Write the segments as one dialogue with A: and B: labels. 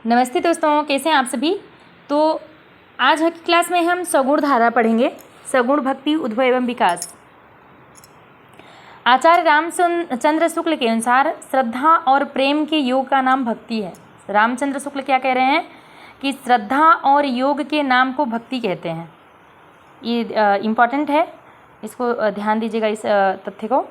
A: नमस्ते दोस्तों, कैसे हैं आप सभी। तो आज की क्लास में हम सगुण धारा पढ़ेंगे। सगुण भक्ति उद्भव एवं विकास। आचार्य रामचंद्र शुक्ल के अनुसार श्रद्धा और प्रेम के योग का नाम भक्ति है। रामचंद्र शुक्ल क्या कह रहे हैं कि श्रद्धा और योग के नाम को भक्ति कहते हैं। ये इम्पॉर्टेंट है, इसको ध्यान दीजिएगा इस तथ्य को।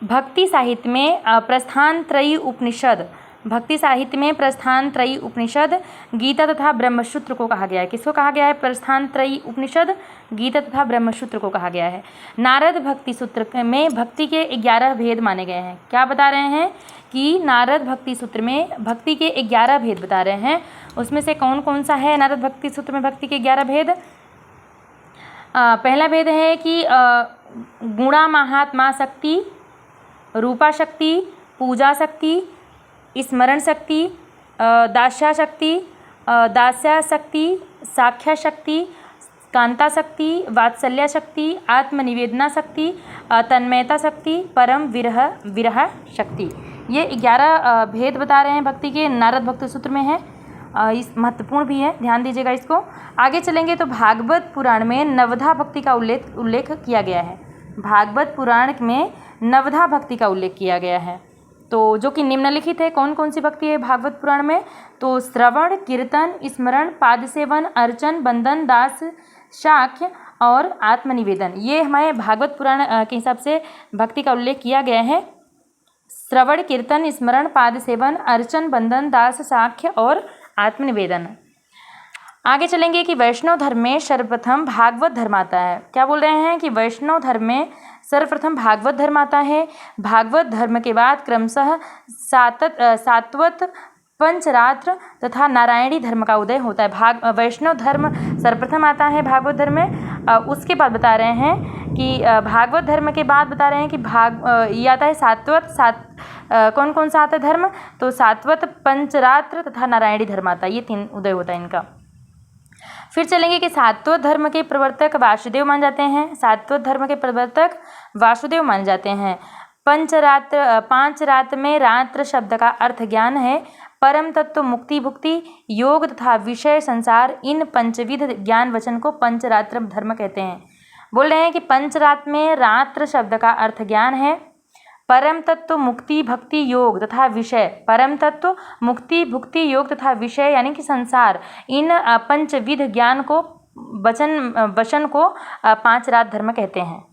A: भक्ति साहित्य में प्रस्थानत्रयी उपनिषद, भक्ति साहित्य में प्रस्थानत्रयी उपनिषद, गीता तथा ब्रह्मसूत्र को कहा गया है। किसको कहा गया है? प्रस्थानत्रयी उपनिषद, गीता तथा ब्रह्मसूत्र को कहा गया है। नारद भक्ति सूत्र में भक्ति के 11 भेद माने गए हैं। क्या बता रहे हैं कि नारद भक्ति सूत्र में भक्ति के 11 भेद बता रहे हैं। उसमें से कौन कौन सा है नारद भक्ति सूत्र में भक्ति के 11 भेद? पहला भेद है कि गुणा महात्मा शक्ति, रूपा शक्ति, पूजा शक्ति, स्मरण शक्ति, दास्या शक्ति, दास्या शक्ति, साख्या शक्ति, कांता शक्ति, वात्सल्य शक्ति, आत्मनिवेदना शक्ति, तन्मयता शक्ति, परम विरह शक्ति। ये 11 भेद बता रहे हैं भक्ति के, नारद भक्ति सूत्र में है। इस महत्वपूर्ण भी है, ध्यान दीजिएगा इसको। आगे चलेंगे तो भागवत पुराण में नवधा भक्ति का उल्लेख किया गया है। भागवत पुराण में नवधा भक्ति का उल्लेख किया गया है, तो जो कि निम्नलिखित है। कौन कौन सी भक्ति है भागवत पुराण में? तो श्रवण, कीर्तन, स्मरण, पाद सेवन, अर्चन, बंदन, दास, शाक्य और आत्मनिवेदन। ये हमारे भागवत पुराण के हिसाब से भक्ति का उल्लेख किया गया है। श्रवण, कीर्तन, स्मरण, पाद सेवन, अर्चन, बंदन, दास, शाक्य और आत्मनिवेदन। आगे चलेंगे कि वैष्णव धर्म में सर्वप्रथम भागवत धर्म आता है। क्या बोल रहे हैं कि वैष्णव धर्म में सर्वप्रथम भागवत धर्म आता है। भागवत धर्म के बाद क्रमशः सात्वत, पंचरात्र तथा नारायणी धर्म का उदय होता है। वैष्णव धर्म सर्वप्रथम आता है भागवत धर्म में। उसके बाद बता रहे हैं कि भागवत धर्म के बाद बता रहे हैं कि ये आता है कौन कौन सा आता है धर्म? तो सात्वत, पंचरात्र तथा नारायणी धर्म आता है। ये 3 उदय होता है इनका। फिर चलेंगे कि सात्वत धर्म के प्रवर्तक वासुदेव माने जाते हैं। सात्वत धर्म के प्रवर्तक वासुदेव माने जाते हैं। पांच रात्र में रात्र शब्द का अर्थ ज्ञान है। परम तत्व, मुक्ति, भुक्ति, योग तथा विषय संसार, इन पंचविध ज्ञान वचन को पंचरात्र धर्म कहते हैं। बोल रहे हैं कि पंचरात्र में रात्र शब्द का अर्थ ज्ञान है। परम तत्व, मुक्ति, भक्ति, योग तथा विषय, परम तत्व, मुक्ति, भुक्ति, योग तथा विषय यानी कि संसार, इन पंचविध ज्ञान को वचन को 5 रात धर्म कहते हैं।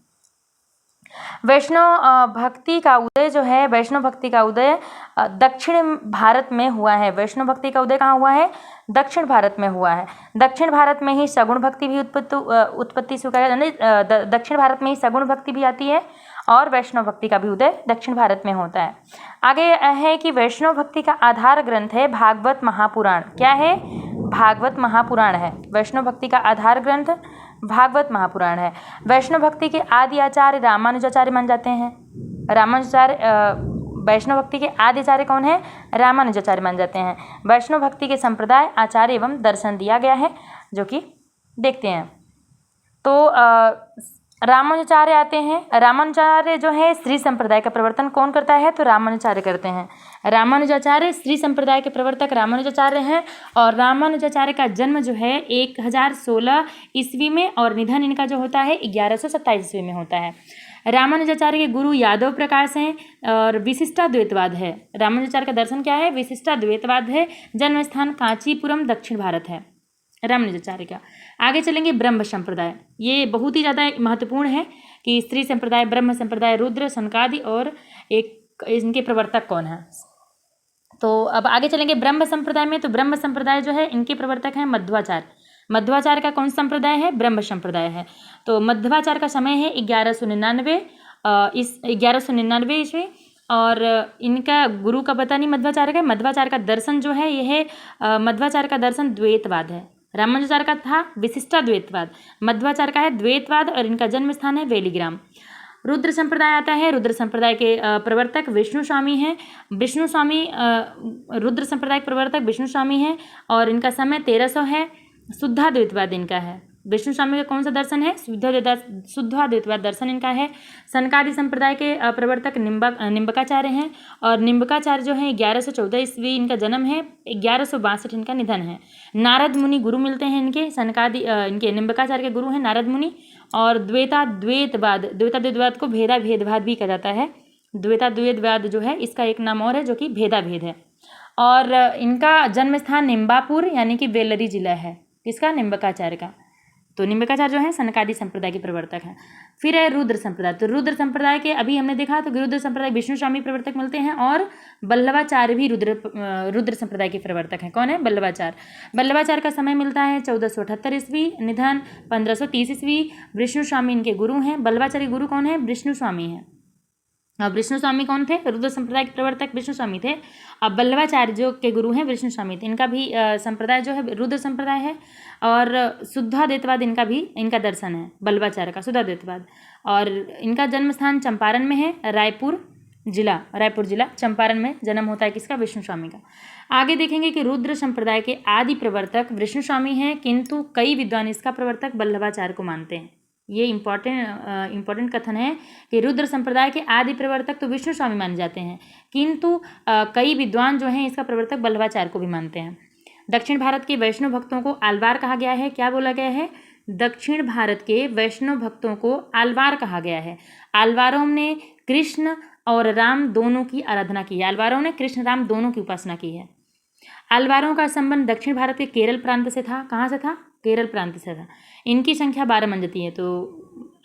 A: वैष्णव भक्ति का उदय जो है, वैष्णव भक्ति का उदय दक्षिण भारत में हुआ है। वैष्णव भक्ति का उदय कहाँ हुआ है? दक्षिण भारत में हुआ है। दक्षिण भारत में ही सगुण भक्ति भी उत्पत्ति दक्षिण भारत में ही सगुण भक्ति भी आती है और वैष्णव भक्ति का भी उदय दक्षिण भारत में होता है। आगे है कि वैष्णव भक्ति का आधार ग्रंथ है भागवत महापुराण। क्या है? भागवत महापुराण है। वैष्णव भक्ति का आधार ग्रंथ भागवत महापुराण है। वैष्णव भक्ति के आदि आचार्य रामानुजाचार्य मान जाते हैं। वैष्णव भक्ति के आदि आचार्य कौन है? रामानुजाचार्य मान जाते हैं। वैष्णव भक्ति के संप्रदाय, आचार्य एवं दर्शन दिया गया है, जो कि देखते हैं। तो रामानुजाचार्य आते हैं। रामानुजाचार्य जो है श्री संप्रदाय का प्रवर्तन कौन करता है? तो रामानुजाचार्य करते हैं। रामानुजाचार्य श्री संप्रदाय के प्रवर्तक रामानुजाचार्य हैं और रामानुजाचार्य का जन्म जो है 1016 ईस्वी में और निधन इनका जो होता है 1127 ईस्वी में होता है। रामानुजाचार्य के गुरु यादव प्रकाश हैं और विशिष्टाद्वैतवाद है। रामानुजाचार्य का दर्शन क्या है? विशिष्टाद्वैतवाद है। जन्म स्थान कांचीपुरम, दक्षिण भारत है रामानुजाचार्य का। आगे चलेंगे ब्रह्म संप्रदाय। ये बहुत ही ज़्यादा महत्वपूर्ण है कि स्त्री संप्रदाय, ब्रह्म संप्रदाय, रुद्र, सनकादि और इनके प्रवर्तक कौन है। तो अब आगे चलेंगे ब्रह्म संप्रदाय में। तो ब्रह्म संप्रदाय जो है इनके प्रवर्तक हैं मध्वाचार्य। मध्वाचार्य का कौन संप्रदाय है? ब्रह्म संप्रदाय है। तो मध्वाचार्य का समय है 1199 ईस्वी और इनका गुरु का पता नहीं मध्वाचार्य का। मध्वाचार्य का दर्शन जो है यह मध्वाचार्य का दर्शन द्वैतवाद है। रामानुजाचार्य का था विशिष्टाद्वैतवाद, मध्वाचार्य का है द्वैतवाद और इनका जन्म स्थान है वेलीग्राम। रुद्र संप्रदाय आता है। रुद्र संप्रदाय के प्रवर्तक विष्णु स्वामी हैं। रुद्र संप्रदाय के प्रवर्तक विष्णु स्वामी हैं और इनका समय 1300 है। शुद्धाद्वैतवाद इनका है। विष्णु स्वामी का कौन सा दर्शन है? शुद्धाद्वैतवाद दर्शन इनका है। सनकादि संप्रदाय के प्रवर्तक निम्बकाचार्य हैं और निम्बकाचार्य जो है 1114 ईस्वी इनका जन्म है, 1162 इनका निधन है। नारद मुनि गुरु मिलते हैं इनके, सनकादि इनके निम्बकाचार्य के गुरु हैं नारद मुनि। और द्वैताद्वैतवाद को भेदाभेदवाद भी कहा जाता है। द्वैताद्वैतवाद जो है इसका एक नाम और है जो कि भेदाभेद है। और इनका जन्म स्थान निम्बापुर यानी कि बेल्लरी जिला है। किसका? निम्बकाचार्य का। तो निम्बकाचार्य जो है सनकादि संप्रदाय के प्रवर्तक हैं। फिर है रुद्र संप्रदाय। तो रुद्र संप्रदाय के अभी हमने देखा तो रुद्र संप्रदाय विष्णु स्वामी प्रवर्तक मिलते हैं और बल्लभाचार्य भी रुद्र संप्रदाय के प्रवर्तक हैं। कौन है? बल्लभाचार्य। बल्लभाचार्य का समय मिलता है 1478 ईस्वी, निधन 1530 ईस्वी। विष्णु स्वामी इनके गुरु हैं। बल्लभाचार्य गुरु कौन है? विष्णु स्वामी हैं। अब विष्णु स्वामी कौन थे? रुद्र संप्रदाय के प्रवर्तक विष्णु स्वामी थे। अब बल्लभाचार्य जो के गुरु हैं विष्णु स्वामी थे। इनका भी संप्रदाय जो है रुद्र संप्रदाय है और शुद्धाद्वैतवाद इनका दर्शन है बल्लभाचार्य का, शुद्धाद्वैतवाद। और इनका जन्म स्थान चंपारण में है, रायपुर जिला चंपारण में जन्म होता है किसका? विष्णु स्वामी का। आगे देखेंगे कि रुद्र संप्रदाय के आदि प्रवर्तक विष्णु स्वामी हैं, किंतु कई विद्वान इसका प्रवर्तक बल्लभाचार्य को मानते हैं। ये इम्पोर्टेंट कथन है कि रुद्र संप्रदाय के आदि प्रवर्तक तो विष्णु स्वामी माने जाते हैं, किंतु कई विद्वान जो हैं इसका प्रवर्तक बल्लभाचार्य को भी मानते हैं। दक्षिण भारत के वैष्णव भक्तों को आलवार कहा गया है। क्या बोला गया है? दक्षिण भारत के वैष्णव भक्तों को आलवार कहा गया है। आलवारों ने कृष्ण और राम दोनों की आराधना की है। आलवारों ने कृष्ण राम दोनों की उपासना की है। आलवारों का संबंध दक्षिण भारत के केरल प्रांत से था। कहाँ से था? केरल प्रांत से था। इनकी संख्या 12 मन जाती है। तो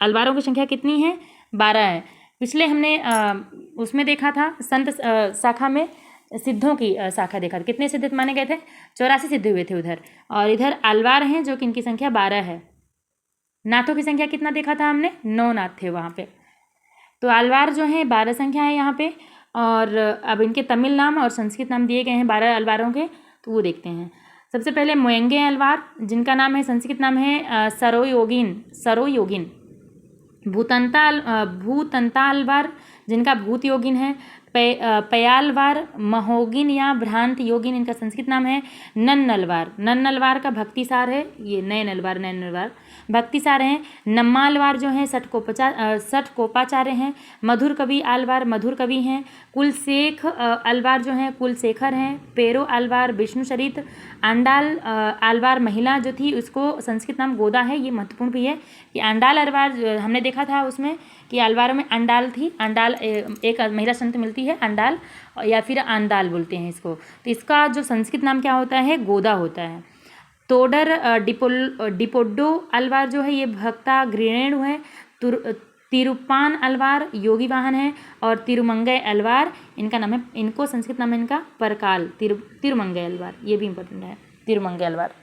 A: आलवारों की संख्या कितनी है? 12 है। पिछले हमने उसमें देखा था संत शाखा में सिद्धों की शाखा देखा था। कितने सिद्ध माने गए थे? 84 सिद्ध हुए थे उधर। और इधर आलवार हैं जो कि इनकी संख्या 12 है। नाथों की संख्या कितना देखा था हमने? 9 नाथ थे वहाँ पे। तो आलवार जो है 12 संख्या है यहाँ पे। और अब इनके तमिल नाम और संस्कृत नाम दिए गए हैं 12 अलवारों के, तो वो देखते हैं। सबसे पहले मोयंगे अलवार, जिनका नाम है संस्कृत नाम है सरोयोगिन। भूतंता अलवार, जिनका भूत योगिन है। पयालवार, महोगिन या भ्रांत योगिन, इनका संस्कृत नाम है नन्नलवार। नन्नलवार का भक्तिसार है, ये नैनलवार भक्तिसार हैं। नम्मालवार जो हैं सठकोपाचार्य हैं। मधुर कवि आलवार मधुर कवि हैं। कुलशेख अलवार जो हैं कुलशेखर हैं। पेरो अलवार विष्णु चरित। आंडाल आलवार महिला जो थी उसको संस्कृत नाम गोदा है। ये महत्वपूर्ण भी है कि आंडाल अलवार हमने देखा था उसमें कि अलवारों में अंडाल थी। अंडाल एक महिला संत मिलती है, अंडाल या फिर आंडाल बोलते हैं इसको। तो इसका जो संस्कृत नाम क्या होता है? गोदा होता है। तोडर डिपोड्डो अलवार जो है ये भक्ता गृणेणु है। तिरुपान अलवार योगी वाहन है। और तिरुमंगय अलवार इनका नाम है, इनको संस्कृत नाम है इनका परकाल। तिरुमंगय अलवार, ये भी इंपॉर्टेंट है, तिरुमंगय अलवार।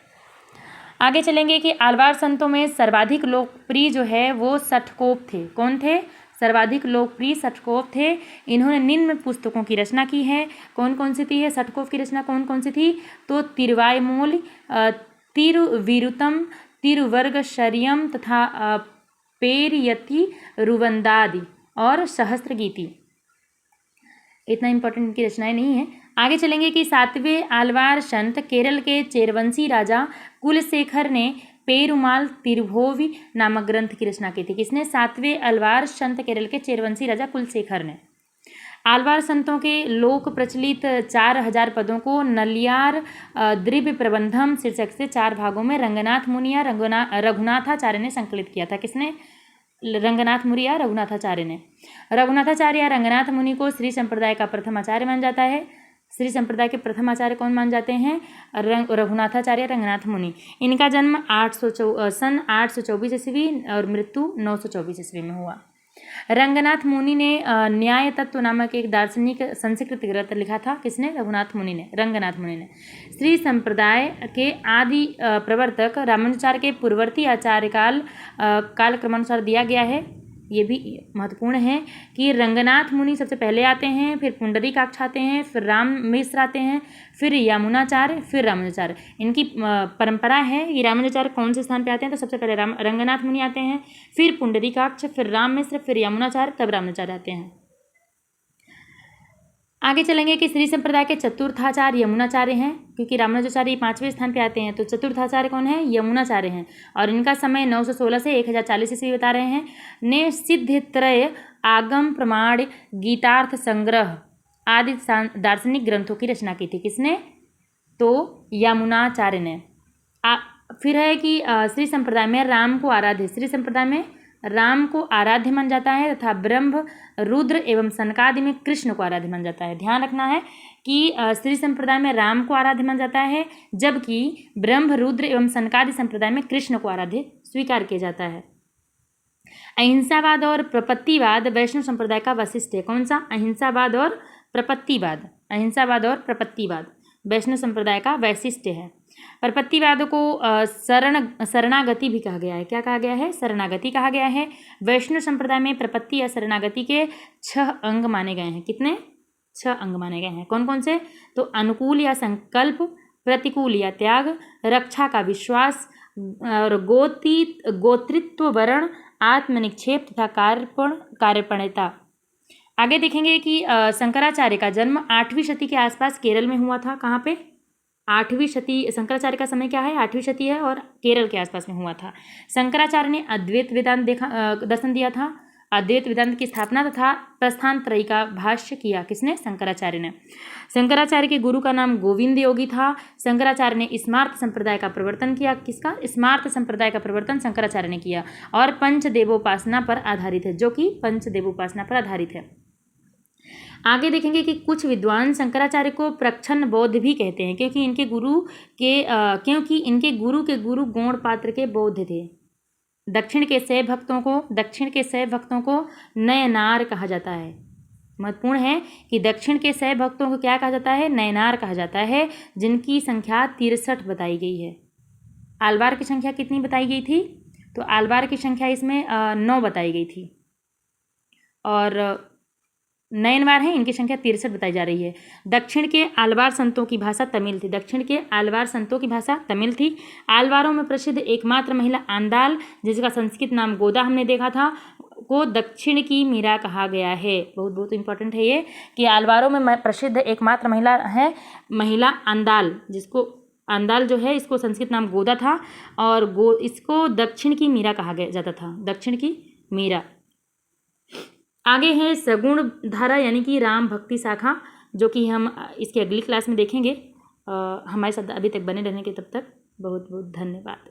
A: आगे चलेंगे कि आलवार संतों में सर्वाधिक लोकप्रिय जो है वो सठकोप थे। कौन थे? सर्वाधिक लोकप्रिय सठकोप थे। इन्होंने निम्न पुस्तकों की रचना की है। कौन कौन सी थी? सठकोप की रचना कौन कौन सी थी? तो तिरुवायमूल, तिरुविरुतम, तिरुवर्गशर्यम तथा पेरियति रुवंदादि और सहस्त्रगीति। इतना इंपॉर्टेंट इनकी रचनाएं नहीं है। आगे चलेंगे कि 7वें आलवार संत केरल के चेरवंशी राजा कुलशेखर ने पेरुमाल तिरुभोवी नामक ग्रंथ की रचना की थी। किसने? 7वें आलवार संत केरल के चेरवंशी राजा कुलशेखर ने। आलवार संतों के लोक प्रचलित 4000 पदों को नलियार द्रव्य प्रबंधम शीर्षक से 4 भागों में रंगनाथ मुनि या रघुनाथाचार्य ने संकलित किया था। किसने? रंगनाथ मुनि या रघुनाथाचार्य ने। रघुनाथाचार्य या रंगनाथ मुनि को श्री संप्रदाय का प्रथम आचार्य माना जाता है। श्री संप्रदाय के प्रथम आचार्य कौन मान जाते हैं? रघुनाथाचार्य रंगनाथ मुनि। इनका जन्म सन 824 ईस्वी और मृत्यु 924 ईस्वी में हुआ। रंगनाथ मुनि ने न्याय तत्व नामक एक दार्शनिक संस्कृत ग्रंथ लिखा था। किसने? रघुनाथ मुनि ने, रंगनाथ मुनि ने। श्री संप्रदाय के आदि प्रवर्तक रामानुजाचार्य के पूर्ववर्ती आचार्य काल क्रमानुसार दिया गया है। ये भी महत्वपूर्ण है कि रंगनाथ मुनि सबसे पहले आते हैं, फिर पुंडरीकाक्ष आते हैं, फिर राम मिश्र आते हैं, फिर यमुनाचार्य, फिर रामानुजाचार्य। इनकी परंपरा है कि रामानुजाचार्य कौन से स्थान पे आते हैं? तो सबसे पहले रंगनाथ मुनि आते हैं, फिर पुंडरीकाक्ष, फिर राम मिश्र, फिर यमुनाचार्य, तब रामानुजाचार्य आते हैं। आगे चलेंगे कि श्री संप्रदाय के चतुर्थाचार्य यमुनाचार्य हैं, क्योंकि रामानुजाचार्य 5वें स्थान पे आते हैं, तो चतुर्थाचार्य कौन है? यमुनाचार्य हैं, और इनका समय 916 से 1040 ईस्वी बता रहे हैं। ने सिद्धत्रय, आगम प्रमाण, गीतार्थ संग्रह आदि दार्शनिक ग्रंथों की रचना की थी। किसने? तो यमुनाचार्य ने। फिर है कि श्री संप्रदाय में राम को आराध्य, श्री संप्रदाय में राम को आराध्य मान जाता है तथा ब्रह्म, रुद्र एवं सनकादि में कृष्ण को आराध्य मान जाता है। ध्यान रखना है कि श्री संप्रदाय में राम को आराध्य मान जाता है, जबकि ब्रह्म, रुद्र एवं सनकादि संप्रदाय में कृष्ण को आराध्य स्वीकार किया जाता है। अहिंसावाद और प्रपत्तिवाद वैष्णव संप्रदाय का वैशिष्ट्य है। कौन सा? अहिंसावाद और प्रपत्तिवाद। अहिंसावाद और प्रपत्तिवाद वैष्णव संप्रदाय का वैशिष्ट्य है। प्रपत्तिवाद को शरणागति भी कहा गया है। क्या कहा गया है? शरणागति कहा गया है। वैष्णव संप्रदाय में प्रपत्ति या शरणागति के 6 अंग माने गए हैं। कितने? 6 अंग माने गए हैं। कौन कौन से? तो अनुकूल या संकल्प, प्रतिकूल या त्याग, रक्षा का विश्वास, और गोत्रित्व, वर्ण, आत्मनिक्षेप तथा कार्यपणता। आगे देखेंगे कि शंकराचार्य का जन्म 8वीं शती के आसपास केरल में हुआ था। कहाँ पे? 8वीं शती। शंकराचार्य का समय क्या है? 8वीं शती है, और केरल के आसपास में हुआ था। शंकराचार्य ने अद्वैत वेदांत दर्शन दिया था। अद्वैत वेदांत की स्थापना तथा प्रस्थान त्रयी का भाष्य किया। किसने? शंकराचार्य ने। शंकराचार्य के गुरु का नाम गोविंद योगी था। शंकराचार्य ने स्मार्त संप्रदाय का प्रवर्तन किया। किसका? स्मार्त संप्रदाय का प्रवर्तन शंकराचार्य ने किया, और पंचदेवोपासना पर आधारित है, जो कि पंचदेवोपासना पर आधारित है। आगे देखेंगे कि कुछ विद्वान शंकराचार्य को प्रच्छन्न बौद्ध भी कहते हैं, क्योंकि इनके गुरु के गुरु गौड़पात्र के बौद्ध थे। दक्षिण के शैव भक्तों को नयनार कहा जाता है। महत्वपूर्ण है कि दक्षिण के शैव भक्तों को क्या कहा जाता है? नयनार कहा जाता है, जिनकी संख्या 63 बताई गई है। आलवार की संख्या कितनी बताई गई थी? तो आलवार की संख्या इसमें 9 बताई गई थी, और नयनवार है, इनकी संख्या 63 बताई जा रही है। दक्षिण के आलवार संतों की भाषा तमिल थी। दक्षिण के आलवार संतों की भाषा तमिल थी। आलवारों में प्रसिद्ध एकमात्र महिला आंदाल, जिसका संस्कृत नाम गोदा हमने देखा था, को दक्षिण की मीरा कहा गया है। बहुत बहुत इंपॉर्टेंट है ये कि आलवारों में प्रसिद्ध एकमात्र महिला आंदाल, जिसको आंदाल जो है इसको संस्कृत नाम गोदा था, और इसको दक्षिण की मीरा कहा जाता था। दक्षिण की मीरा। आगे है सगुण धारा, यानी कि राम भक्ति शाखा, जो कि हम इसके अगली क्लास में देखेंगे। हमारे साथ अभी तक बने रहने के तब तक बहुत बहुत धन्यवाद।